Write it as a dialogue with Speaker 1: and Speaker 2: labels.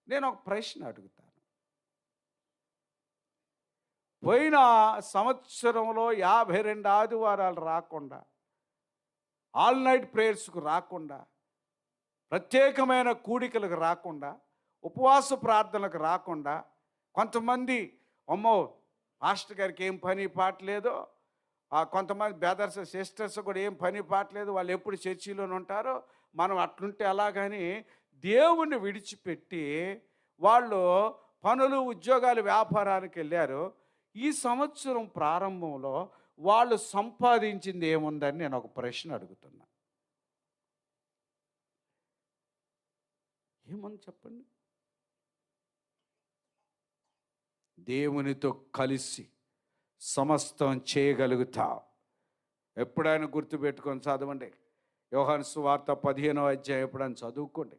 Speaker 1: నేను ఒక ప్రశ్న అడుగుతాను. పోయిన సంవత్సరంలో 52 ఆదివారాలు రాకుండా, ఆల్ నైట్ ప్రేయర్స్‌కు రాకుండా, ప్రత్యేకమైన కూడికలకు రాకుండా, ఉపవాస ప్రార్థనలకు రాకుండా, కొంతమంది అమ్మో! పాస్టర్ గారికి ఏం పని పాట లేదు. కొంతమంది బ్రదర్స్, సిస్టర్స్ కూడా ఏం పని పాట లేదు. వాళ్ళు ఎప్పుడు చర్చిలోనే ఉంటారు. మనం అట్లుంటే ఎలాగని దేవుణ్ణి విడిచిపెట్టి వాళ్ళు పనులు, ఉద్యోగాలు, వ్యాపారానికి వెళ్ళారు. ఈ సంవత్సరం ప్రారంభంలో వాళ్ళు సంపాదించింది ఏముందని నేను ఒక ప్రశ్న అడుగుతున్నా. ఏముంది చెప్పండి? దేవునితో కలిసి సమస్తం చేయగలుగుతావు. ఎప్పుడైనా గుర్తుపెట్టుకొని చదవండి. యోహాను సువార్త 15వ అధ్యాయం ఎప్పుడైనా చదువుకోండి.